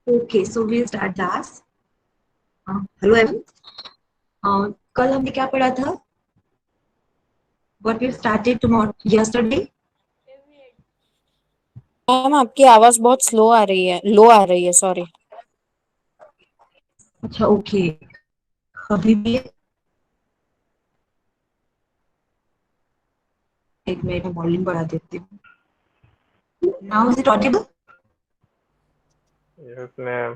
Okay so we start class. Hello everyone. कल हमने क्या पढ़ा था? What we started tomorrow yesterday. Ma'am आपकी आवाज बहुत स्लो आ रही है, लो आ रही है, सॉरी। अच्छा ओके। अभी भी एक मिनट में वॉल्यूम बढ़ा देती हूँ। Now is it Audible? Yes, ma'am.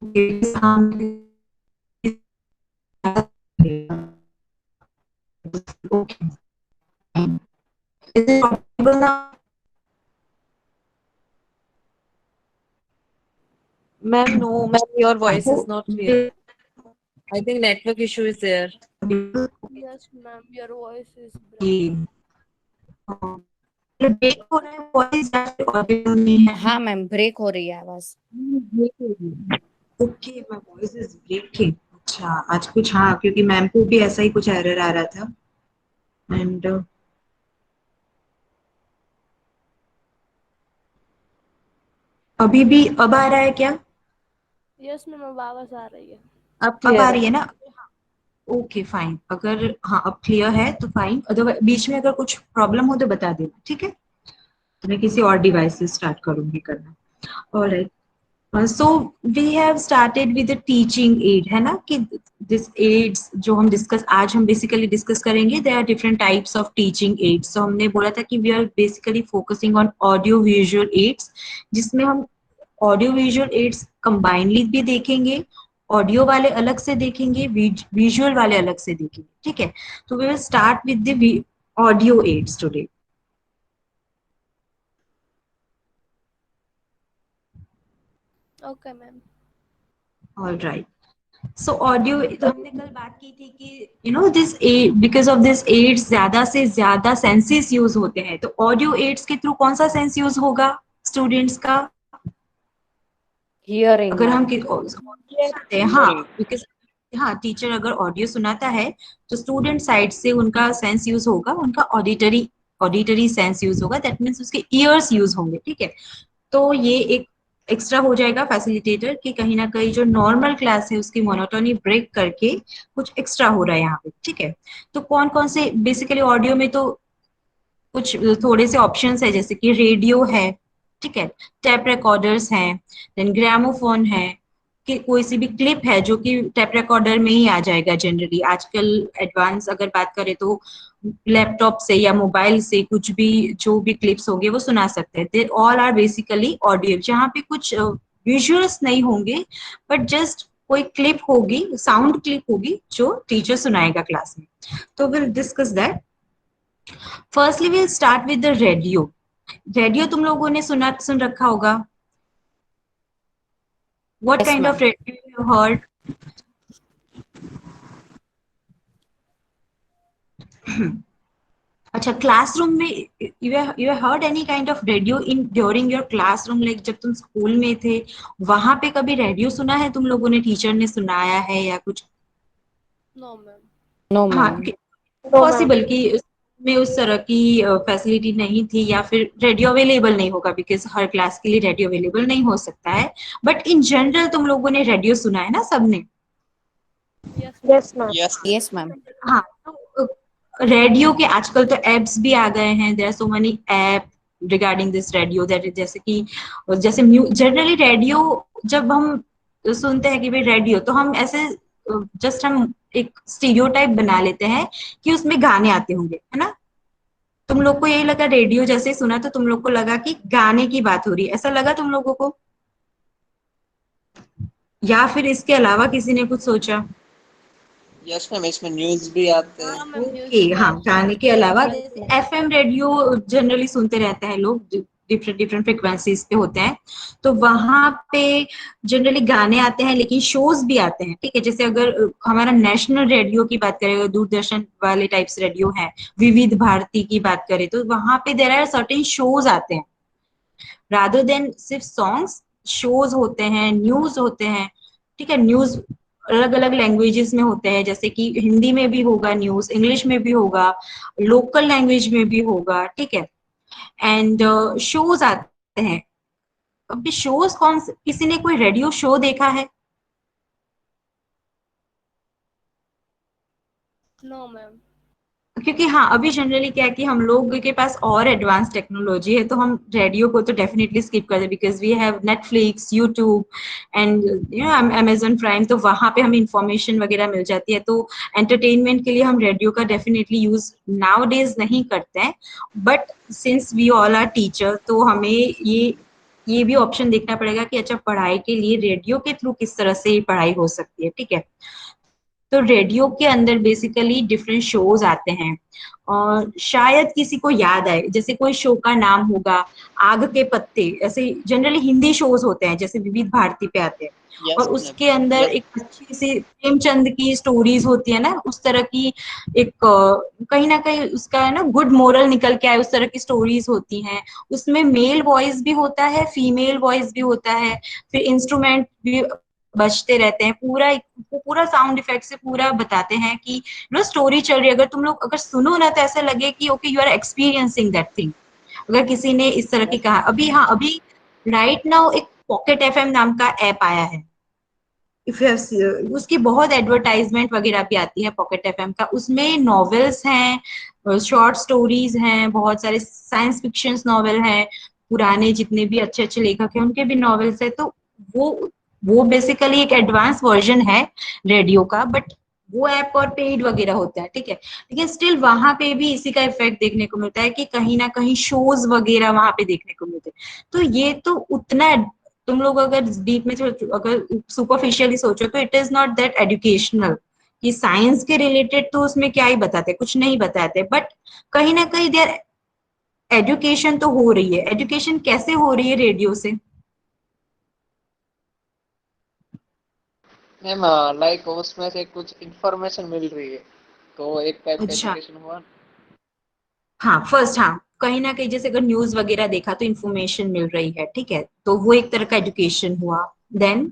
Okay is it Audible now? Ma'am, no, ma'am, your voice is not clear. Fine. I think network issue is there. Yes, ma'am. Your voice is breaking. Break हो रहा है voice या फिर Audible नहीं है? हाँ ma'am, break हो रही है आवाज। Okay my voice is breaking. अच्छा आज कुछ, हाँ क्योंकि मैम को भी ऐसा ही कुछ एरर आ रहा था। एंड अभी भी अब आ रहा है क्या? Yes, ma'am. अब आवाज आ रही है. अब अब clear आ है. रही है ना? Okay fine. अगर हाँ अब क्लियर है तो फाइन, अदरवाइज बीच में अगर कुछ प्रॉब्लम हो तो बता देना, ठीक है? तो मैं किसी और डिवाइस से स्टार्ट करूंगी करना। Alright. So we have started with the teaching aid, है ना? कि दिस एड्स जो हम डिस्कस आज हम बेसिकली डिस्कस करेंगे, there are different types of teaching aids. तो हमने बोला था कि we are basically focusing on audio visual aids, जिसमें हम ऑडियो विजुअल एड्स कंबाइनली भी देखेंगे, ऑडियो वाले अलग से देखेंगे, विजुअल वाले अलग से देखेंगे, ठीक है? तो we will start with the audio aids today. Okay, ma'am. Alright. So audio हमने कल बात की थी कि you know this aid, because of this aids ज्यादा से ज्यादा सेंसेस यूज होते हैं। तो ऑडियो एड्स के थ्रू कौन सा सेंस यूज होगा स्टूडेंट्स का? हियरिंग अगर हम मैम। सुनाते हैं, हाँ बिकॉज हाँ टीचर अगर ऑडियो सुनाता है तो स्टूडेंट साइड से उनका सेंस यूज होगा, उनका ऑडिटरी ऑडिटरी सेंस यूज होगा, दैट मीन्स उसके ईयर्स यूज होंगे, ठीक है? तो ये एक एक्स्ट्रा हो जाएगा फैसिलिटेटर कि कहीं ना कहीं जो नॉर्मल क्लास है उसकी मोनोटोनी ब्रेक करके कुछ एक्स्ट्रा हो रहा है यहाँ पे, ठीक है? तो कौन कौन से बेसिकली ऑडियो में तो कुछ थोड़े से ऑप्शंस है, जैसे कि रेडियो है, ठीक है? टैप रिकॉर्डर्स हैं, देन ग्रामोफोन है, कि कोई सी भी क्लिप है जो कि टैप रिकॉर्डर में ही आ जाएगा जनरली। आजकल एडवांस अगर बात करें तो लैपटॉप से या मोबाइल से कुछ भी जो भी क्लिप्स होंगे वो सुना सकते हैं। They all are basically audio, जहाँ पे कुछ विजुअल्स नहीं होंगे, बट जस्ट कोई क्लिप होगी, साउंड क्लिप होगी जो टीचर सुनाएगा क्लास में। तो will discuss that. Firstly will start with the radio. Radio तुम लोगों ने सुन रखा होगा। What yes kind of ma'am. Radio you heard? अच्छा क्लासरूम में you heard any kind of radio in during your classroom, like जब तुम स्कूल में थे वहां पे कभी रेडियो सुना है तुम लोगों ने? टीचर ने सुनाया है या कुछ? No, ma'am. नो हाँ मैम। पॉसिबल कि में उस तरह की फैसिलिटी नहीं थी या फिर रेडियो अवेलेबल नहीं होगा, बिकॉज हर क्लास के लिए रेडियो अवेलेबल नहीं हो सकता है। बट इन जनरल तुम लोगों ने रेडियो सुना है ना सबने? Yes, ma'am. Yes ma'am. हाँ तो रेडियो के आजकल तो एप्स भी आ गए हैं, there are so many app regarding this radio, that जैसे कि जैसे जनरली रेडियो जब हम सुनते हैं कि भाई रेडियो, तो हम ऐसे जस्ट हम एक स्टीरियोटाइप बना लेते हैं कि उसमें गाने आते होंगे, है ना? तुम लोग को यही लगा, रेडियो जैसे ही सुना तो तुम लोग को लगा कि गाने की बात हो रही है, ऐसा लगा तुम लोगों को? या फिर इसके अलावा किसी ने कुछ सोचा? यस मैम, इसमें न्यूज भी आते हैं। हाँ, मैम. ओके न्यूज़ भी हाँ, आते गाने हैं. के अलावा Yes, ma'am. FM radio generally सुनते रहते हैं लोग, डिफरेंट डिफरेंट फ्रिक्वेंसीज पे होते हैं। तो वहां पे जनरली गाने आते हैं, लेकिन शोज भी आते हैं, ठीक है? जैसे अगर हमारा नेशनल रेडियो की बात करें, अगर दूरदर्शन वाले टाइप्स रेडियो हैं, विविध भारती की बात करें, तो वहां पे देर आर सर्टेन शोज आते हैं रादर देन सिर्फ सॉन्ग्स। शोज होते हैं, न्यूज होते हैं, ठीक है? न्यूज अलग अलग लैंग्वेजेस में होते हैं, जैसे कि हिंदी में भी होगा न्यूज, इंग्लिश में भी होगा, लोकल लैंग्वेज में भी होगा, ठीक है? एंड शोज आते हैं अभी शोज किसी ने कोई रेडियो शो देखा है? No, ma'am. क्योंकि हाँ, अभी जनरली क्या है कि हम लोग के पास और एडवांस टेक्नोलॉजी है, तो हम रेडियो को तो डेफिनेटली स्किप कर दे, because we have Netflix, YouTube and you know Amazon Prime, तो वहां पे हमें इंफॉर्मेशन वगैरह मिल जाती है। तो एंटरटेनमेंट के लिए हम रेडियो का डेफिनेटली यूज नाउ डेज नहीं करते हैं, but since we all are teacher, तो हमें ये भी ऑप्शन देखना पड़ेगा कि अच्छा, पढ़ाई के लिए रेडियो के थ्रू किस तरह से पढ़ाई हो सकती है। ठीक है, तो रेडियो के अंदर बेसिकली डिफरेंट शोज आते हैं, और शायद किसी को याद आए, जैसे कोई शो का नाम होगा आग के पत्ते, ऐसे जनरली हिंदी शोज होते हैं जैसे विविध भारती पे आते हैं, और यस मैम। उसके अंदर यस। एक अच्छी सी प्रेमचंद की स्टोरीज होती है ना, उस तरह की एक कहीं ना कहीं उसका है ना गुड मोरल निकल के आए, उस तरह की स्टोरीज होती हैं। उसमें मेल वॉइस भी होता है, फीमेल वॉइस भी होता है, फिर इंस्ट्रूमेंट भी बजते रहते हैं, पूरा साउंड इफेक्ट से पूरा बताते हैं कि नो स्टोरी चल रही है। अगर तुम लोग अगर सुनो ना, तो ऐसा लगे कि okay you are experiencing that thing, अगर किसी ने इस तरह की यस कहा। मैम। अभी हाँ, अभी राइट नाउ एक पॉकेट एफएम नाम का ऐप आया है, इफ यू उसकी बहुत एडवर्टाइजमेंट वगैरह भी आती है पॉकेट एफएम का। उसमें नॉवेल्स हैं, शॉर्ट स्टोरीज हैं, बहुत सारे साइंस फिक्शन नॉवेल हैं, पुराने जितने भी अच्छे अच्छे लेखक हैं उनके भी नॉवेल्स है। तो वो वो बेसिकली एक एडवांस वर्जन है रेडियो का, बट वो ऐप और पेड वगैरह होता है। ठीक है, लेकिन स्टिल वहां पे भी इसी का इफेक्ट देखने को मिलता है कि कहीं ना कहीं शोज वगैरह वहां पे देखने को मिलते हैं। तो ये तो उतना, तुम लोग अगर डीप में सोचो, अगर सुपरफिशियली सोचो, तो it is not that educational, कि साइंस के रिलेटेड तो उसमें क्या ही बताते, कुछ नहीं बताते, बट कहीं ना कहीं देयर एजुकेशन तो हो रही है। एजुकेशन कैसे हो रही है रेडियो से? मैम लाइक उसमें से कुछ इंफॉर्मेशन मिल रही है, तो एक टाइप का अच्छा, एजुकेशन हुआ। हाँ फर्स्ट, हाँ कहीं ना कहीं जैसे अगर न्यूज वगैरह देखा तो इन्फॉर्मेशन मिल रही है, ठीक है, तो वो एक तरह का एजुकेशन हुआ। देन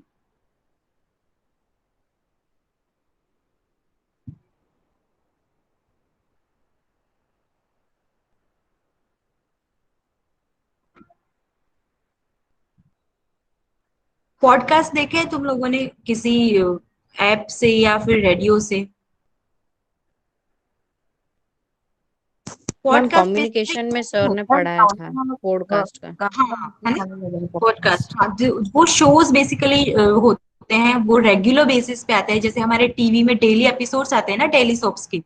पॉडकास्ट देखे हैं तुम लोगों ने किसी ऐप से या फिर रेडियो से? मैम पॉडकास्ट कम्युनिकेशन में सर बेसिकली, ने पढ़ाया था पॉडकास्ट का। हाँ है ना, पॉडकास्ट, हाँ वो शोज बेसिकली होते हैं, वो रेगुलर बेसिस पे आते हैं, जैसे हमारे टीवी में डेली एपिसोड्स आते हैं ना डेली सोप्स के,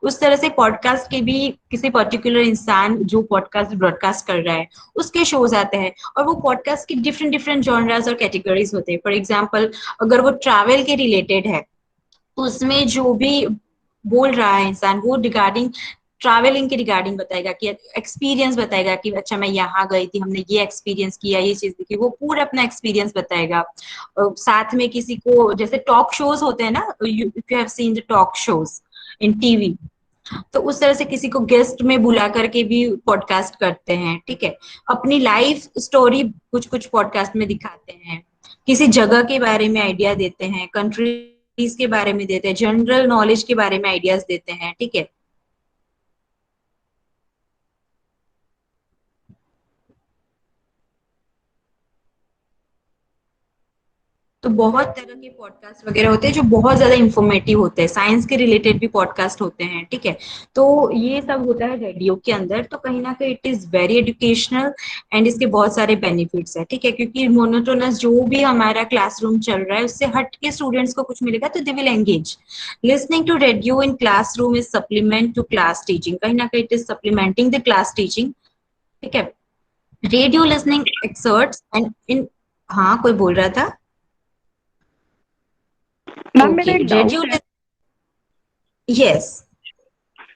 उस तरह से पॉडकास्ट के भी किसी पर्टिकुलर इंसान जो पॉडकास्ट ब्रॉडकास्ट कर रहा है उसके शोज आते हैं। और वो पॉडकास्ट की डिफरेंट डिफरेंट जॉनरास और कैटेगरीज होते हैं। फॉर एग्जाम्पल, अगर वो ट्रैवल के रिलेटेड है, तो उसमें जो भी बोल रहा है इंसान, वो रिगार्डिंग ट्रैवलिंग के रिगार्डिंग बताएगा, कि एक्सपीरियंस बताएगा कि अच्छा मैं यहाँ गई थी, हमने ये एक्सपीरियंस किया, ये चीज देखी, वो पूरा अपना एक्सपीरियंस बताएगा। साथ में किसी को, जैसे टॉक शोज होते हैं ना, if you have seen the talk shows in TV, तो उस तरह से किसी को गेस्ट में बुला करके भी पॉडकास्ट करते हैं। ठीक है, अपनी लाइफ स्टोरी कुछ कुछ पॉडकास्ट में दिखाते हैं, किसी जगह के बारे में आइडिया देते हैं, कंट्रीज के बारे में देते हैं, जनरल नॉलेज के बारे में आइडियाज देते हैं। ठीक है, तो बहुत तरह के पॉडकास्ट वगैरह होते हैं जो बहुत ज्यादा इंफॉर्मेटिव होते हैं, साइंस के रिलेटेड भी पॉडकास्ट होते हैं। ठीक है, तो ये सब होता है रेडियो के अंदर, तो कहीं ना कहीं it is very educational, and इसके बहुत सारे बेनिफिट्स है। ठीक है, क्योंकि मोनोटोनस जो भी हमारा क्लासरूम चल रहा है उससे हट के स्टूडेंट्स को कुछ मिलेगा, तो they will engage. Listening to radio in classroom is supplement to class teaching, कहीं ना कहीं it is supplementing the class teaching. ठीक है, radio listening excerpts and in, हाँ कोई बोल रहा था? मैम मेरा ओके, एक रेडियो, डाउट है। यस।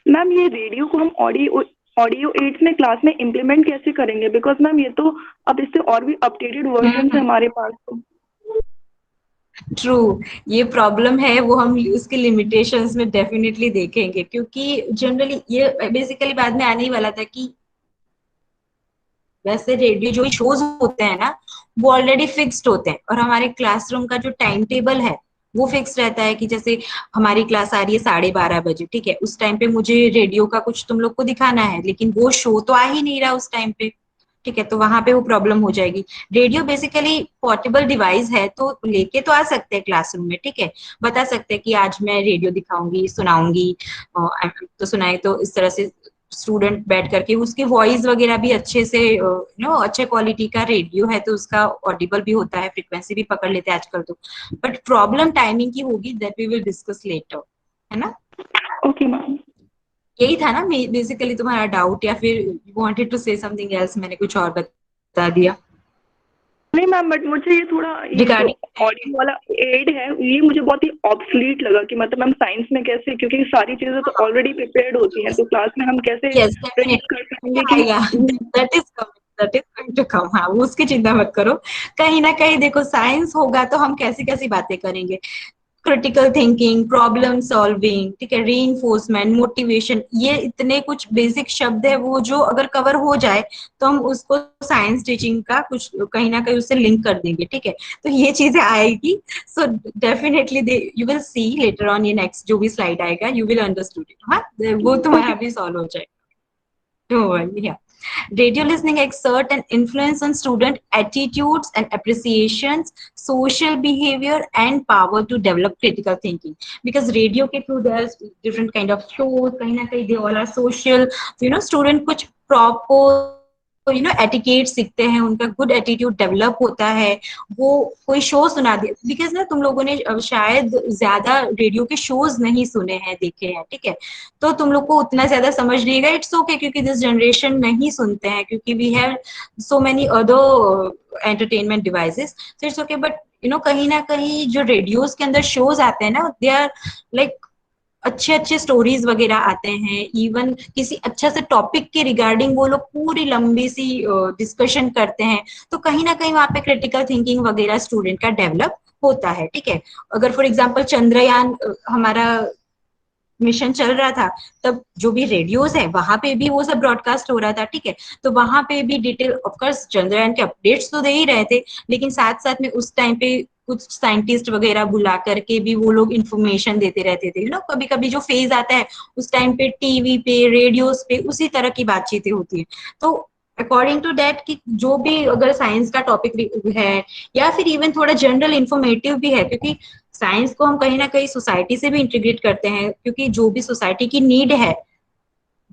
मैम ये रेडियो को हम ऑडियो ऑडियो एड्स में क्लास में इम्प्लीमेंट कैसे करेंगे? बिकॉज मैम ये तो अब इससे और भी अपडेटेड वर्जन है हमारे पास तो। ट्रू, ये प्रॉब्लम है, वो हम उसके लिमिटेशंस में डेफिनेटली देखेंगे, क्योंकि जनरली ये बेसिकली बाद में आने ही वाला था कि वैसे रेडियो जो शोज होते हैं ना, वो ऑलरेडी फिक्स्ड होते हैं, और हमारे क्लासरूम का जो टाइम टेबल है वो फिक्स रहता है, कि जैसे हमारी क्लास आ रही है 12:30 बजे, ठीक है, उस टाइम पे मुझे रेडियो का कुछ तुम लोग को दिखाना है, लेकिन वो शो तो आ ही नहीं रहा उस टाइम पे, ठीक है, तो वहां पे वो प्रॉब्लम हो जाएगी। रेडियो बेसिकली पोर्टेबल डिवाइस है, तो लेके तो आ सकते हैं क्लासरूम में, ठीक है, बता सकते हैं कि आज मैं रेडियो दिखाऊंगी, सुनाऊंगी, तो सुनाए तो इस तरह से स्टूडेंट बैठ करके उसकी वॉइस वगैरह भी अच्छे से अच्छे क्वालिटी का रेडियो है तो उसका ऑडिबल भी होता है, फ्रिक्वेंसी भी पकड़ लेते हैं आजकल तो। बट प्रॉब्लम टाइमिंग की होगी, that we will discuss later, है ना। Okay ma'am. यही था ना बेसिकली तुम्हारा डाउट, या फिर you wanted to say something else, मैंने कुछ और बता दिया नहीं मैम, बट मुझे ये थोड़ा ये जो रिगार्डिंग। ऑडियो वाला एड है ये मुझे बहुत ही ऑब्सलीट लगा कि मतलब मैम साइंस में कैसे, क्योंकि सारी चीजें तो ऑलरेडी प्रिपेयर्ड होती हैं, तो क्लास में हम कैसे यस प्रेडिक्ट कर पाएंगे कि आएगा, that is coming, that is going to come. हाँ, वो उसकी चिंता मत करो। कहीं ना कहीं देखो, साइंस होगा तो हम कैसी कैसी बातें करेंगे, क्रिटिकल थिंकिंग, प्रॉब्लम सॉल्विंग, ठीक है, रीइंफोर्समेंट, मोटिवेशन, ये इतने कुछ बेसिक शब्द है वो जो अगर कवर हो जाए तो हम उसको साइंस टीचिंग का कुछ कहीं ना कहीं उससे लिंक कर देंगे, ठीक है, तो ये चीजें आएगी। So definitely they you will see later on, ये नेक्स्ट जो भी स्लाइड आएगा यू विल अंडरस्टूड इट। हाँ, वो तुम्हारा भी सॉल्व हो जाएगा। Don't worry, yeah. Radio listening exert an influence on student attitudes and appreciations, social behavior, and power to develop critical thinking. Because radio के through there's different kind of shows, कहीं ना कहीं they all are social. So, student कुछ proper etiquette सीखते हैं, उनका good attitude develop होता है। वो कोई शो सुना दे, बिकॉज ना तुम लोगों ने शायद ज्यादा रेडियो के शोज नहीं सुने हैं, देखे हैं, ठीक है, तो तुम लोग को उतना ज्यादा समझ नहीं आएगा। इट्स ओके, क्योंकि दिस जनरेशन नहीं सुनते हैं, क्योंकि we have so many other entertainment devices, so it's okay. But कहीं ना कहीं जो रेडियोज के अंदर शोज आते हैं ना, दे आर लाइक अच्छे अच्छे स्टोरीज वगैरह आते हैं, इवन किसी अच्छा से टॉपिक के रिगार्डिंग वो लोग पूरी लंबी सी डिस्कशन करते हैं, तो कहीं ना कहीं वहां पे क्रिटिकल थिंकिंग वगैरह स्टूडेंट का डेवलप होता है, ठीक है। अगर फॉर एग्जांपल चंद्रयान हमारा मिशन चल रहा था, तब जो भी रेडियोज है वहां पे भी वो सब ब्रॉडकास्ट हो रहा था, ठीक है, तो वहां पे भी डिटेल, ऑफकोर्स चंद्रयान के अपडेट्स तो दे ही रहे थे, लेकिन साथ साथ में उस टाइम पे कुछ साइंटिस्ट वगैरह बुला करके भी वो लोग इंफॉर्मेशन देते रहते थे। कभी कभी जो फेज आता है उस टाइम पे टीवी पे, रेडियोज पे उसी तरह की बातचीतें होती है। तो अकॉर्डिंग टू दैट कि जो भी अगर साइंस का टॉपिक है या फिर इवन थोड़ा जनरल इंफॉर्मेटिव भी है, क्योंकि साइंस को हम कहीं ना कहीं सोसाइटी से भी इंटीग्रेट करते हैं, क्योंकि जो भी सोसाइटी की नीड है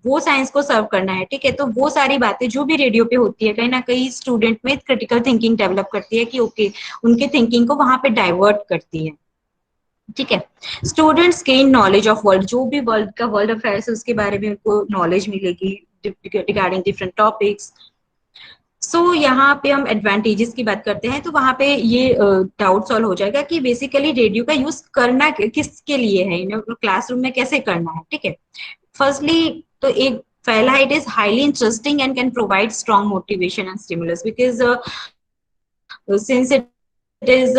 वो साइंस को सर्व करना है, ठीक है, तो वो सारी बातें जो भी रेडियो पे होती है कहीं ना कहीं स्टूडेंट में क्रिटिकल थिंकिंग डेवलप करती है, कि ओके उनके थिंकिंग को वहां पे डाइवर्ट करती है, ठीक है। Students gain knowledge of world, जो भी वर्ल्ड का वर्ल्ड अफेयर्स है उसके बारे में उनको नॉलेज मिलेगी रिगार्डिंग डिफरेंट टॉपिक्स। सो यहाँ पे हम एडवांटेजेस की बात करते हैं, तो वहां पे ये डाउट सॉल्व हो जाएगा कि बेसिकली रेडियो का यूज करना किसके लिए है, क्लासरूम में कैसे करना है, ठीक है। फर्स्टली तो एक पहला, it is highly interesting and can provide strong motivation and stimulus, because since it is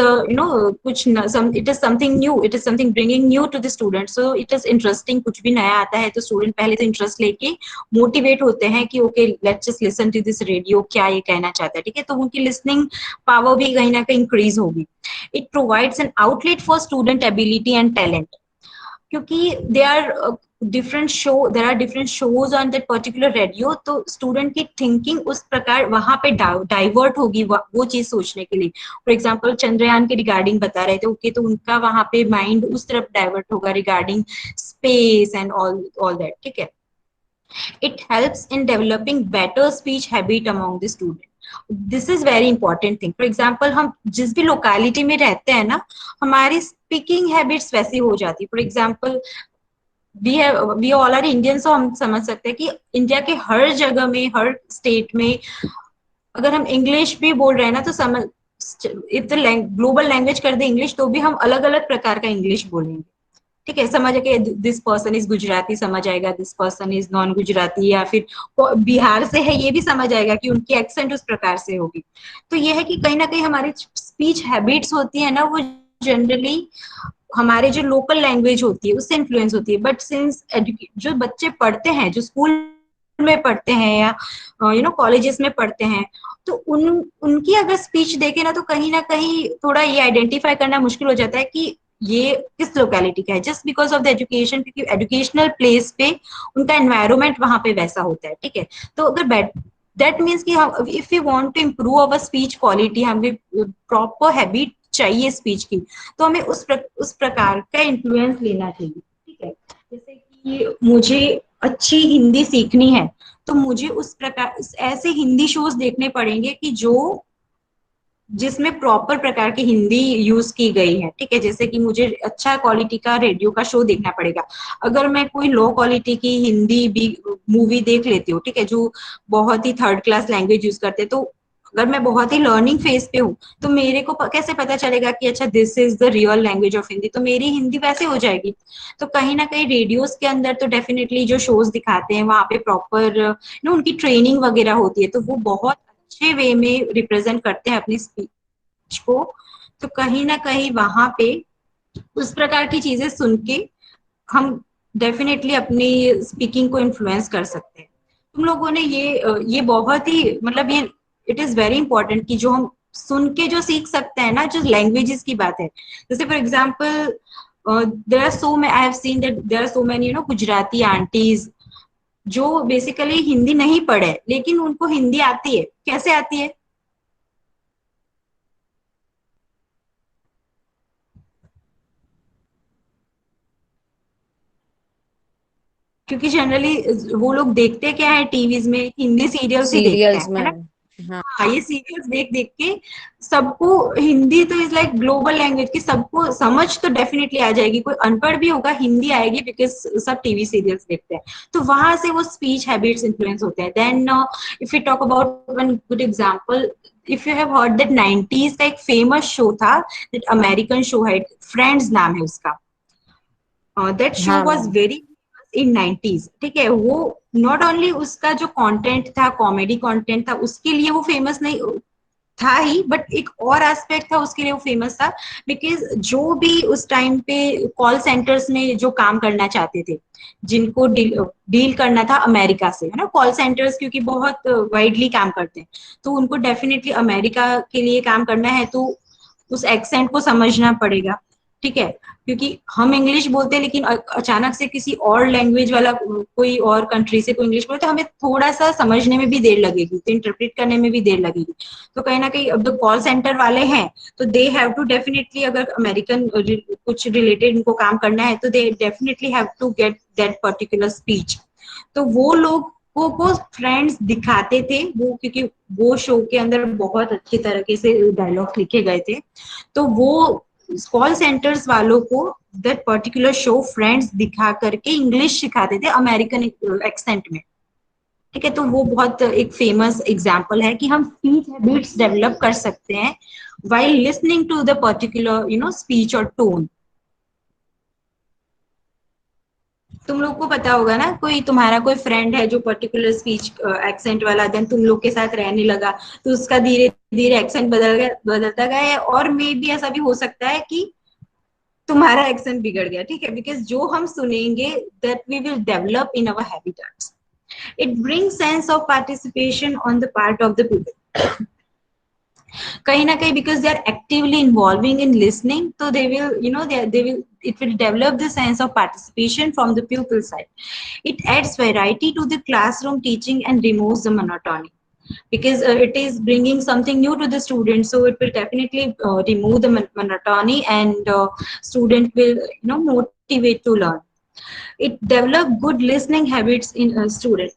कुछ it is something new, it is something bringing new to the student, so it is interesting। कुछ भी नया आता है तो student पहले तो interest लेके मोटिवेट होते हैं कि okay let's just listen to this radio, क्या ये कहना चाहता है, ठीक है, तो उनकी लिसनिंग पावर भी कहीं ना कहीं इंक्रीज होगी। It provides an outlet for student ability and talent, क्योंकि there are different shows on that particular radio, तो स्टूडेंट की थिंकिंग उस प्रकार वहां पे डाइवर्ट होगी वो चीज सोचने के लिए। फॉर एग्जांपल चंद्रयान के रिगार्डिंग बता रहे थे, ओके, तो उनका वहां पे माइंड उस तरफ डाइवर्ट होगा regarding space and all that, ठीक है। It helps in developing better speech habit among the student. This is very important thing. For example, हम जिस भी लोकेलिटी में रहते हैं ना, हमारी स्पीकिंग हैबिट्स वैसी हो जाती है। For example we all are Indian, so हम समझ सकते हैं कि इंडिया के हर जगह में, हर स्टेट में अगर हम इंग्लिश भी बोल रहे हैं ना, तो समझ, इफ द ग्लोबल लैंग्वेज कर दे इंग्लिश, तो भी हम अलग अलग प्रकार का इंग्लिश बोलेंगे, ठीक है। समझ आएगा दिस पर्सन इज गुजराती, समझ आएगा this person is non Gujarati, या फिर बिहार से है ये भी समझ आएगा कि उनकी एक्सेंट उस प्रकार से होगी। तो ये है कि कहीं ना कहीं हमारी स्पीच हैबिट्स होती है ना, वो जनरली हमारे जो लोकल लैंग्वेज होती है उससे इन्फ्लुएंस होती है। बट सिंस जो बच्चे पढ़ते हैं, जो स्कूल में पढ़ते हैं या कॉलेजेस में पढ़ते हैं, तो उनकी अगर स्पीच देखे ना, तो कहीं ना कहीं थोड़ा ये आइडेंटिफाई करना मुश्किल हो जाता है कि ये किस लोकेलिटी का है, just because of the education, क्योंकि एजुकेशनल प्लेस पे उनका एनवायरमेंट वहां पे वैसा होता है, ठीक है। तो अगर दैट मीन्स कि हम if you want to improve our speech quality, हमें प्रॉपर हैबिट चाहिए स्पीच की, तो हमें उस प्रकार का इन्फ्लुएंस लेना चाहिए। ठीक है, जैसे कि मुझे अच्छी हिंदी सीखनी है, तो मुझे उस प्रकार ऐसे हिंदी शोज देखने पड़ेंगे कि जो जिसमें प्रॉपर प्रकार की हिंदी यूज की गई है। ठीक है, जैसे कि मुझे अच्छा क्वालिटी का रेडियो का शो देखना पड़ेगा। अगर मैं कोई लो क्वालिटी की हिंदी भी मूवी देख लेती हूँ, ठीक है, जो बहुत ही थर्ड क्लास लैंग्वेज यूज करते हैं, तो अगर मैं बहुत ही लर्निंग फेज पे हूँ, तो मेरे को कैसे पता चलेगा कि अच्छा this is the real language of Hindi, तो मेरी हिंदी वैसे हो जाएगी। तो कहीं ना कहीं रेडियोस के अंदर तो डेफिनेटली जो शोज दिखाते हैं वहां पे प्रॉपर उनकी ट्रेनिंग वगैरह होती है, तो वो बहुत अच्छे वे में रिप्रेजेंट करते हैं अपनी स्पीच को। तो कहीं ना कहीं वहां पे उस प्रकार की चीजें सुन के हम डेफिनेटली अपनी स्पीकिंग को इन्फ्लुएंस कर सकते हैं। तुम लोगों ने ये बहुत ही मतलब ये इट इज वेरी इंपॉर्टेंट कि जो हम सुन के जो सीख सकते हैं ना, जो लैंग्वेजेस की बात है, जैसे for example there are so I have seen that there are so many Gujarati aunties जो बेसिकली हिंदी नहीं पढ़े, लेकिन उनको हिंदी आती है। कैसे आती है? क्योंकि जनरली वो लोग देखते क्या है टीवीज में, हिंदी सीरियल्स ही देखते सीरियल्स हैं, है में। ना। हाँ। हाँ, ये सीरियल्स देख देख के सबको हिंदी तो इज लाइक ग्लोबल लैंग्वेज की, सबको समझ तो डेफिनेटली आ जाएगी, कोई अनपढ़ भी होगा हिंदी आएगी, बिकॉज सब टीवी सीरियल्स देखते हैं। तो वहां से वो स्पीच हैबिट्स इन्फ्लुएंस होते हैं। Then if you talk about one good example, if you have heard that 90s का एक फेमस शो था, दैट अमेरिकन शो है, फ्रेंड्स नाम है उसका। दैट शो हाँ was ma'am. Very in 90s। ठीक है, वो नॉट ओनली उसका जो कंटेंट था, कॉमेडी कंटेंट था, उसके लिए वो फेमस नहीं था ही, बट एक और एस्पेक्ट था उसके लिए वो फेमस था, बिकॉज जो भी उस टाइम पे कॉल सेंटर्स में जो काम करना चाहते थे, जिनको डील करना था अमेरिका से, है ना, कॉल सेंटर्स क्योंकि बहुत वाइडली काम करते हैं, तो उनको डेफिनेटली अमेरिका के लिए काम करना है, तो उस एक्सेंट को समझना पड़ेगा। ठीक है, क्योंकि हम इंग्लिश बोलते हैं, लेकिन अचानक से किसी और लैंग्वेज वाला कोई और कंट्री से कोई इंग्लिश बोले, तो हमें थोड़ा सा समझने में भी देर लगेगी, तो इंटरप्रेट करने में भी देर लगेगी। तो कहीं ना कहीं अब जो कॉल सेंटर वाले हैं, तो दे हैव टू डेफिनेटली, अगर अमेरिकन कुछ रिलेटेड इनको काम करना है, तो they definitely have to get that particular speech. तो वो लोग को फ्रेंड्स दिखाते थे वो, क्योंकि वो शो के अंदर बहुत अच्छी तरीके से डायलॉग लिखे गए थे, तो वो कॉल सेंटर्स वालों को दैट पर्टिकुलर शो फ्रेंड्स दिखा करके इंग्लिश सिखाते थे अमेरिकन एक्सेंट में। ठीक है, तो वो बहुत एक फेमस एग्जांपल है कि हम स्पीच हैबिट्स डेवलप कर सकते हैं while listening to the particular speech or tone। तुम लोग को पता होगा ना, कोई तुम्हारा कोई फ्रेंड है जो पर्टिकुलर स्पीच एक्सेंट वाला, देन तुम लोग के साथ रहने लगा, तो उसका धीरे धीरे एक्सेंट बदलता गया है, और मे भी ऐसा भी हो सकता है कि तुम्हारा एक्सेंट बिगड़ गया। ठीक है, बिकॉज जो हम सुनेंगे that we will develop in our habitats. It bring sense of participation on the part of the people. कहीं ना कहीं because they are actively involving in listening, तो they will they will it will develop the sense of participation from the pupil side. It adds variety to the classroom teaching and removes the monotony, because it is bringing something new to the student, so it will definitely remove the monotony, and student will motivate to learn. It develop good listening habits in a student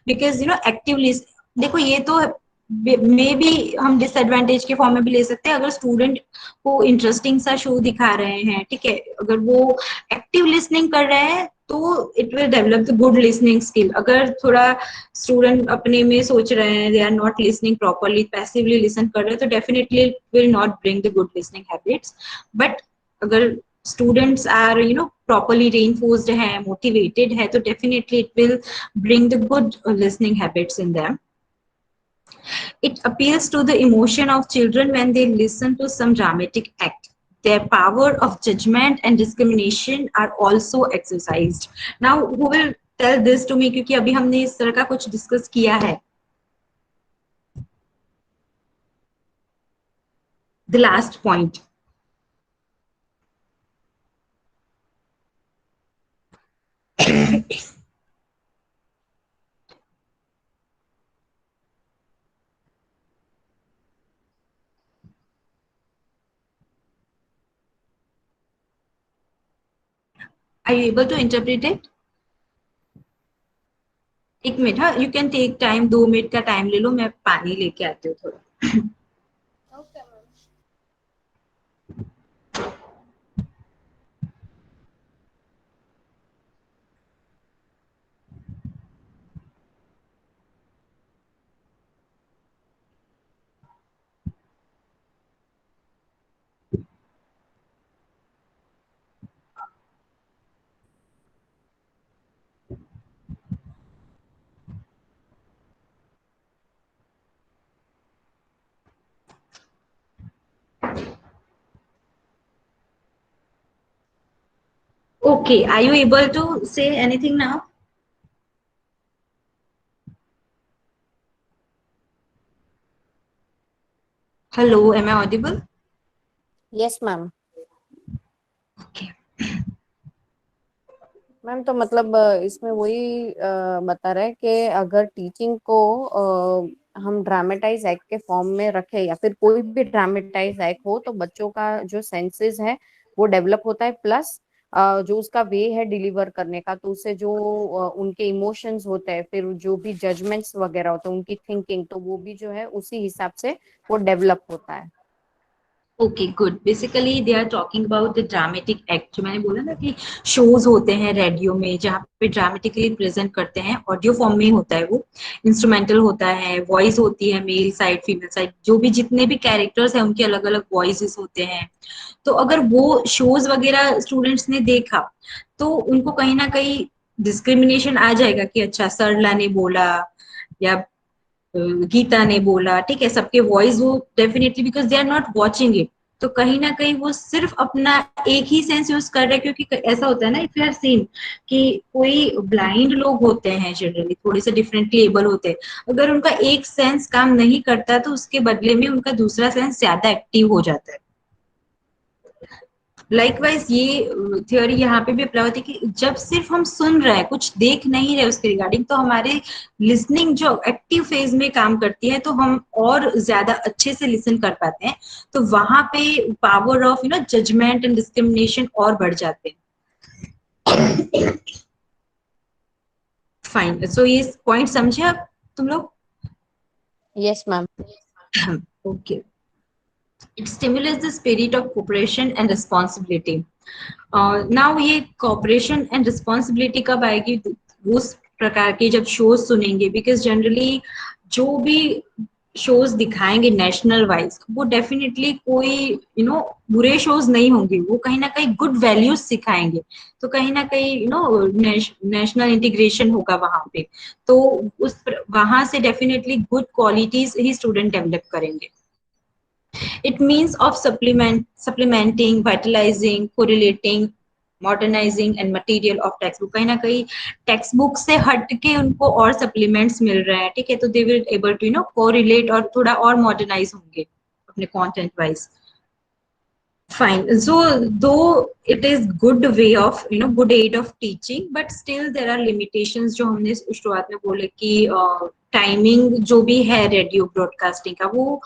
because actively, देखो ये तो may be हम disadvantage के form में भी ले सकते हैं, अगर स्टूडेंट को इंटरेस्टिंग सा शो दिखा रहे हैं, ठीक है, अगर वो एक्टिव लिसनिंग कर रहे हैं, तो it will develop the good listening skill. अगर थोड़ा स्टूडेंट अपने में सोच रहे हैं, they are not listening properly, passively listen कर रहे हैं, तो definitely it will not bring the good listening habits. But अगर students are properly reinforced है, motivated है, तो definitely it will bring the good listening habits in them. It appeals to the emotion of children when they listen to some dramatic act. Their power of judgment and discrimination are also exercised. Now who will tell this to me, क्योंकि अभी हमने इस तरह का कुछ discuss किया है। The last point. Are you able to interpret it? एक मिनट, हाँ, you can take time, 2 minute का टाइम ले लो, मैं पानी लेके आती हूँ थोड़ा. Okay, ma'am. Okay, are you able to say anything now? Hello, am I audible? Yes ma'am. Okay. Ma'am तो मतलब इसमें वही बता रहे हैं कि अगर टीचिंग को हम ड्रामेटाइज एक्ट के फॉर्म में रखें या फिर कोई भी ड्रामेटाइज एक्ट हो तो बच्चों का जो सेंसेस है वो डेवलप होता है, प्लस जो उसका वे है डिलीवर करने का, तो उससे जो उनके इमोशंस होते हैं, फिर जो भी जजमेंट्स वगैरह होते हैं, उनकी थिंकिंग, तो वो भी जो है उसी हिसाब से वो डेवलप होता है. Okay good. Basically they are talking about the dramatic act. जो मैंने बोला ना कि शोज होते हैं रेडियो में जहाँ पे ड्रामेटिकली प्रेजेंट करते हैं, ऑडियो फॉर्म में होता है, वो इंस्ट्रूमेंटल होता है, वॉइस होती है, मेल साइड फीमेल साइड, जो भी जितने भी कैरेक्टर्स हैं उनके अलग अलग वॉइसेस होते हैं. तो अगर वो शोज वगैरह स्टूडेंट्स ने देखा तो उनको कहीं ना कहीं डिस्क्रिमिनेशन आ जाएगा कि अच्छा सरला ने बोला या गीता ने बोला, ठीक है, सबके वॉइस वो definitely, because they are not watching it, तो कहीं ना कहीं वो सिर्फ अपना एक ही सेंस यूज कर रहे हैं. क्योंकि ऐसा होता है ना, इफ यू हैव सीन कि कोई ब्लाइंड लोग होते हैं जनरली थोड़े से डिफरेंटली एबल होते हैं, अगर उनका एक सेंस काम नहीं करता तो उसके बदले में उनका दूसरा सेंस ज्यादा एक्टिव हो जाता है. लाइकवाइज ये थ्योरी यहाँ पे भी अप्लाई होती है कि जब सिर्फ हम सुन रहे हैं, कुछ देख नहीं रहे उसके रिगार्डिंग, तो हमारे लिसनिंग जो एक्टिव फेज में काम करती है तो हम और ज्यादा अच्छे से लिसन कर पाते हैं. तो वहां पे power of judgement and discrimination और बढ़ जाते हैं. फाइन. सो ये पॉइंट समझे आप तुम लोग? Yes ma'am. Okay. It stimulates the spirit of cooperation and responsibility. Now ये कॉपरेशन एंड रिस्पॉन्सिबिलिटी कब आएगी? उस प्रकार के जब शोज सुनेंगे, बिकॉज जनरली जो भी शोज दिखाएंगे नेशनल वाइज, वो डेफिनेटली कोई बुरे शोज नहीं होंगे, वो कहीं ना कहीं गुड वैल्यूज सिखाएंगे. तो कहीं ना कहीं नेशनल इंटीग्रेशन होगा वहां पे. तो वहां से डेफिनेटली गुड क्वालिटीज ही स्टूडेंट डेवलप करेंगे. It means of supplementing, vitalizing, correlating, modernising and material of text book. कहीं ना कहीं टेक्स्ट बुक से हट के उनको और सप्लीमेंट्स मिल रहे हैं, ठीक है, तो they will able to correlate और थोड़ा और मॉडर्नाइज होंगे अपने content wise. Fine. So though it is good way of good aid of teaching, but still there are limitations जो हमने शुरुआत में बोले कि टाइमिंग जो भी है रेडियो ब्रॉडकास्टिंग का, वो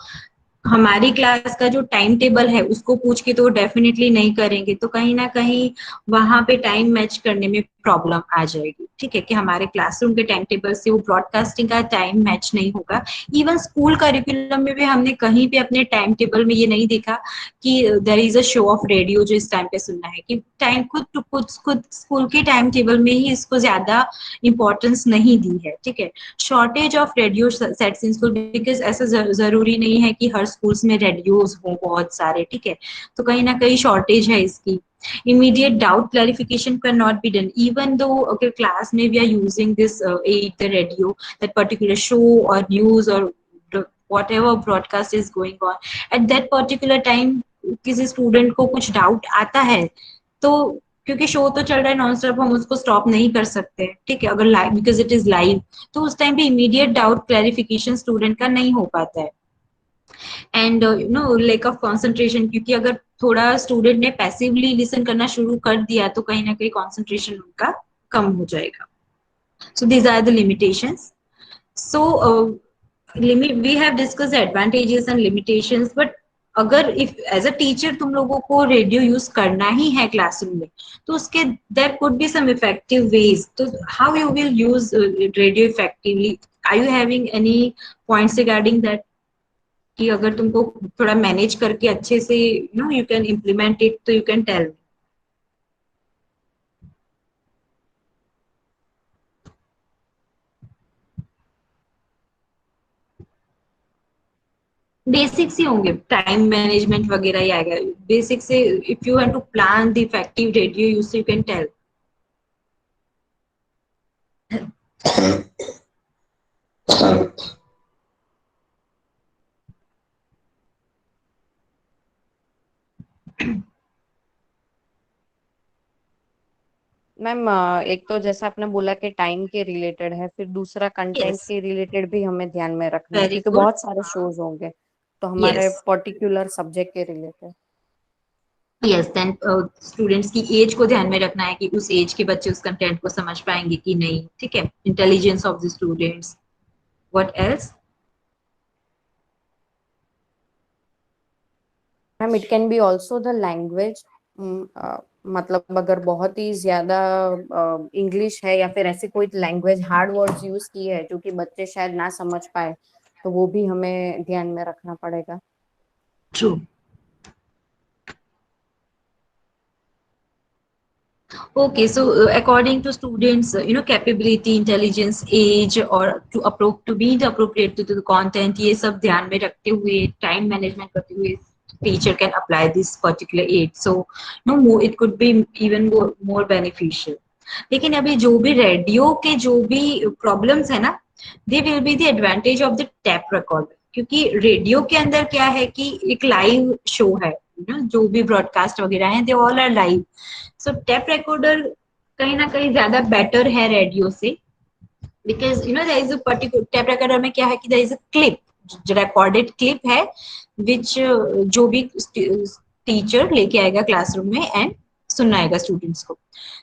हमारी क्लास का जो टाइम टेबल है उसको पूछ के तो डेफिनेटली नहीं करेंगे. तो कहीं ना कहीं वहां पे टाइम मैच करने में प्रॉब्लम आ जाएगी, ठीक है, कि हमारे क्लासरूम के टाइम टेबल से वो ब्रॉडकास्टिंग का टाइम मैच नहीं होगा. इवन स्कूल करिकुलम में भी हमने कहीं पे अपने टाइम टेबल में ये नहीं देखा कि there is a show of radio जो इस टाइम पे सुनना है, कि टाइम खुद स्कूल के टाइम टेबल में ही इसको ज्यादा इंपॉर्टेंस नहीं दी है, ठीक है. Shortage of radio sets in school, because ऐसा जरूरी नहीं है कि हर स्कूल्स में रेडियोज हो बहुत सारे, ठीक है, तो कहीं ना कहीं शॉर्टेज है इसकी. Immediate doubt clarification cannot be done, even though okay class may we are using this aid, the radio, that particular show or news or whatever broadcast is going on at that particular time. किसी student को कुछ doubt आता है तो क्योंकि show तो चल रहा है नॉन स्टॉप, हम उसको स्टॉप नहीं कर सकते, ठीक है, अगर live, because it is live, तो उस टाइम पे इमीडिएट डाउट क्लैरिफिकेशन स्टूडेंट का नहीं हो पाता है. एंड लैक ऑफ कंसंट्रेशन, क्योंकि अगर थोड़ा स्टूडेंट ने पैसिवली लिसन करना शुरू कर दिया तो कहीं ना कहीं कंसंट्रेशन उनका कम हो जाएगा. So these are the limitations. So we have discussed the advantages and limitations, but अगर इफ एज अ टीचर तुम लोगों को रेडियो यूज करना ही है क्लासरूम में, तो उसके there could be some effective ways, तो how you will use radio effectively? Are you having any points regarding that, कि अगर तुमको थोड़ा मैनेज करके अच्छे से यू कैन इम्प्लीमेंट इट, तो यू कैन टेल। बेसिक्स ही होंगे, टाइम मैनेजमेंट वगैरह ही आएगा बेसिक से। If you have to plan the effective radio use, you can tell. Ma'am एक तो जैसा आपने बोला कि टाइम के रिलेटेड है, फिर दूसरा कंटेंट यस, के रिलेटेड भी हमें ध्यान में रखना है वेरी क्योंकि गुड। बहुत सारे शोज होंगे तो हमारे यस, पर्टिकुलर सब्जेक्ट के रिलेटेड। यस, देन स्टूडेंट्स की एज को ध्यान में रखना है कि उस एज के बच्चे उस कंटेंट को समझ पाएंगे कि नहीं, ठीक है। Intelligence of the students, what else? Ma'am it can be also the language, मतलब अगर बहुत ही ज्यादा इंग्लिश है या फिर ऐसे कोई लैंग्वेज हार्ड वर्ड्स यूज किए है जो कि बच्चे शायद ना समझ पाए, तो वो भी हमें ध्यान में रखना पड़ेगा। True. Okay, so according to students, capability, intelligence, age, or to be the appropriate to the content, ये सब ध्यान में रखते हुए, time management करते हुए, teacher can apply this particular aid. So, no more, it could be even more beneficial. लेकिन अभी जो भी रेडियो के जो भी प्रॉब्लम्स है ना, they will be the advantage of the tap recorder, क्योंकि रेडियो के अंदर क्या है कि एक लाइव शो है, जो भी ब्रॉडकास्ट वगैरह है, they all are live. So tape recorder कहीं ना कहीं ज्यादा बेटर है रेडियो से, because there is a particular tape recorder में क्या है कि देयर इज अ क्लिप, जो रिकॉर्डेड क्लिप है, विच जो भी टीचर लेके आएगा क्लासरूम में एंड सुनाएगा स्टूडेंट्स को।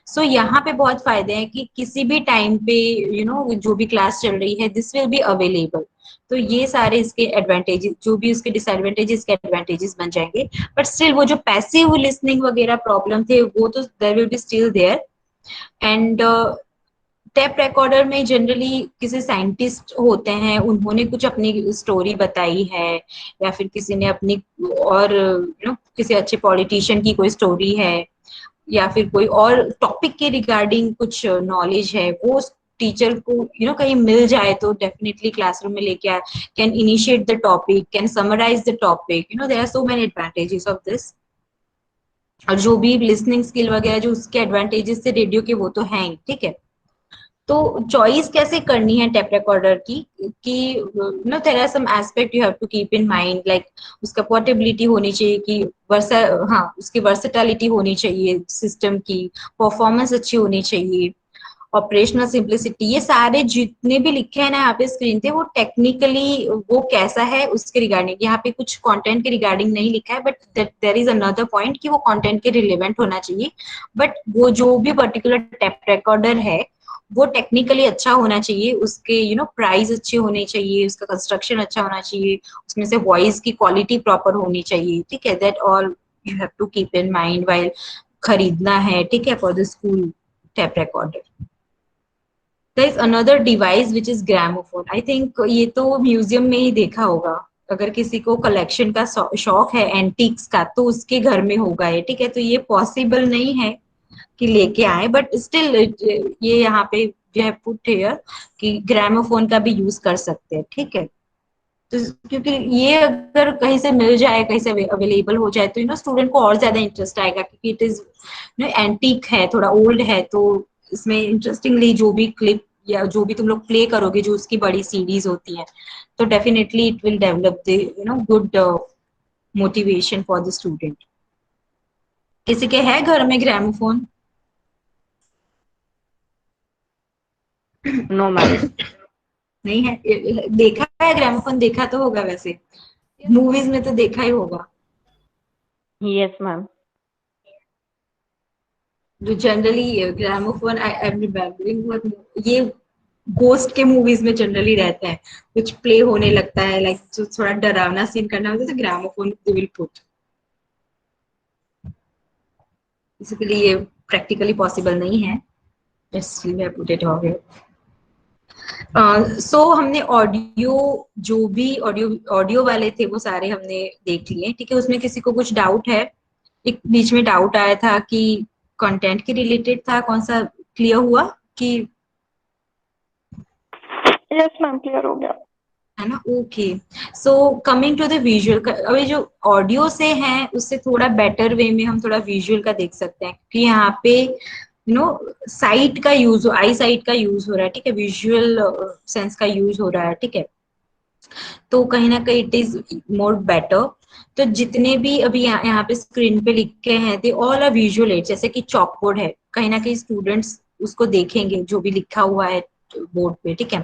सो यहाँ पे बहुत फायदे हैं कि किसी भी टाइम पे जो भी क्लास चल रही है, दिस विल बी अवेलेबल। तो ये सारे इसके एडवांटेजेस, जो भी उसके डिसएडवांटेजेस के एडवांटेजेस बन जाएंगे। बट स्टिल वो जो पैसिव लिसनिंग वगैरह प्रॉब्लम थे, वो तो there will be still there. And tape recorder में जनरली किसी साइंटिस्ट होते हैं, उन्होंने कुछ अपनी स्टोरी बताई है, या फिर किसी ने अपनी, और किसी अच्छे पॉलिटिशियन की कोई स्टोरी है, या फिर कोई और टॉपिक के रिगार्डिंग कुछ नॉलेज है, वो टीचर को कहीं मिल जाए तो डेफिनेटली क्लासरूम में लेके आए, can initiate the topic, can summarise the topic, there are so many advantages of this. और जो भी लिसनिंग स्किल वगैरह जो उसके एडवांटेजेस से रेडियो के, वो तो हैं ही, ठीक है। तो चॉइस कैसे करनी है टेप रिकॉर्डर की, कि there are some aspect you have to keep in mind, like उसका पोर्टेबिलिटी होनी चाहिए, कि वर्सा हाँ उसकी वर्सेटैलिटी होनी चाहिए, सिस्टम की परफॉर्मेंस अच्छी होनी चाहिए, ऑपरेशनल सिंप्लिसिटी, ये सारे जितने भी लिखे हैं ना यहाँ पे स्क्रीन पे, वो टेक्निकली वो कैसा है उसके रिगार्डिंग, यहाँ पे कुछ कंटेंट के रिगार्डिंग नहीं लिखा है, but there is another point कि वो कंटेंट के रिलेवेंट होना चाहिए। बट वो जो भी पर्टिकुलर टेप रिकॉर्डर है, वो टेक्निकली अच्छा होना चाहिए, उसके प्राइस अच्छे होने चाहिए, उसका कंस्ट्रक्शन अच्छा होना चाहिए, उसमें से वॉइस की क्वालिटी प्रॉपर होनी चाहिए, ठीक है। That all you have to keep in mind while खरीदना है, ठीक है, for the school tape recorder. There is another device which is gramophone. I think ये तो म्यूजियम में ही देखा होगा। अगर किसी को कलेक्शन का शौक है एंटीक्स का, तो उसके घर में होगा ये, ठीक है। तो ये पॉसिबल नहीं है कि लेके आए, बट स्टिल ये यहाँ पे जो है पुट हियर कि ग्रामोफोन का भी यूज कर सकते हैं, ठीक है। तो क्योंकि ये अगर कहीं से मिल जाए, कहीं से अवेलेबल हो जाए, तो स्टूडेंट को और ज्यादा इंटरेस्ट आएगा, क्योंकि इट इज एंटीक है, थोड़ा ओल्ड है, तो इसमें इंटरेस्टिंगली जो भी क्लिप या जो भी तुम लोग प्ले करोगे, जो उसकी बड़ी सीरीज होती है, तो definitely it will develop the good motivation for the student. किसी के है घर में ग्रामोफोन? No ma'am. नहीं है? देखा है ग्रामोफोन? देखा तो होगा वैसे, मूवीज में तो देखा ही होगा। Yes ma'am. जो generally gramophone, I am remembering ये घोस्ट के मूवीज में जनरली रहता है, कुछ प्ले होने लगता है, लाइक जो थोड़ा डरावना सीन करना होता है तो gramophone they will put. Basically ये प्रैक्टिकली पॉसिबल नहीं है, इसलिए आई पुट इट ओवर। सो हमने ऑडियो, जो भी ऑडियो ऑडियो वाले थे वो सारे हमने देख लिए, ठीक है। उसमें किसी को कुछ डाउट है? एक बीच में डाउट आया था कि कंटेंट के रिलेटेड था, कौन सा क्लियर हुआ कि? यस मैम, क्लियर हो गया। है ना, okay. So coming to the visual, अभी जो ऑडियो से है उससे थोड़ा बेटर वे में हम थोड़ा विजुअल का देख सकते हैं कि यहाँ पे साइट का यूज, आई साइट का यूज हो रहा है, ठीक है, विजुअल सेंस का यूज हो रहा है, ठीक है। तो कहीं ना कहीं इट इज मोर बेटर। तो जितने भी अभी यहाँ पे स्क्रीन पे लिखे हैं they all are visual aid, जैसे कि चॉकबोर्ड है, कहीं ना कहीं स्टूडेंट्स उसको देखेंगे जो भी लिखा हुआ है बोर्ड पे, ठीक है।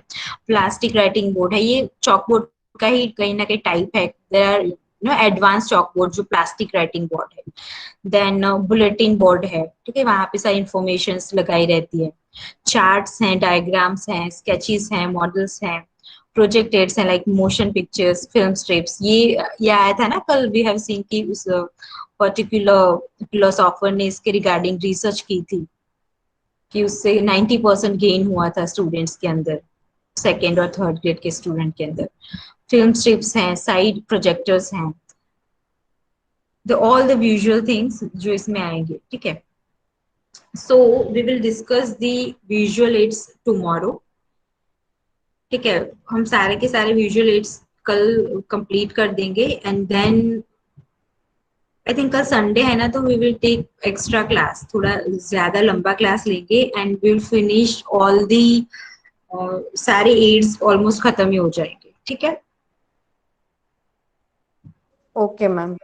प्लास्टिक राइटिंग बोर्ड है, ये चॉकबोर्ड का ही कहीं ना कहीं टाइप है। देयर आर एडवांस चॉकबोर्ड जो प्लास्टिक राइटिंग बोर्ड है। देन बुलेटिन बोर्ड है, ठीक है, वहां पे सारी इंफॉर्मेशन लगाई रहती है। चार्ट्स हैं, डायग्राम्स हैं, स्केचेस हैं, मॉडल्स हैं, प्रोजेक्टेड्स हैं like motion pictures, film strips. ये आया था ना कल, वी हैव सीन कि उस पर्टिकुलर फिलोसोफर ने इसके रिगार्डिंग रिसर्च की थी कि उससे 90% गेन हुआ था स्टूडेंट्स के अंदर, सेकेंड और थर्ड ग्रेड के स्टूडेंट के अंदर। फिल्म स्ट्रिप्स हैं, साइड प्रोजेक्टर्स हैं, ऑल द विजुअल थिंग्स जो इसमें आएंगे, ठीक है। So we will discuss the visual aids tomorrow, ठीक है। हम सारे के सारे विजुअल एड्स कल कंप्लीट कर देंगे एंड देन आई थिंक कल संडे है ना, तो we will take extra class, थोड़ा ज्यादा लंबा क्लास लेंगे and we will finish all the, सारे एड्स ऑलमोस्ट खत्म ही हो जाएंगे, ठीक है। Okay ma'am.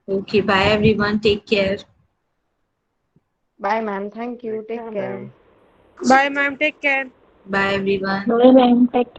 Okay, bye everyone, take care. Bye ma'am, thank you, take care. Bye, ma'am. Take care. Bye everyone. Bye ma'am, take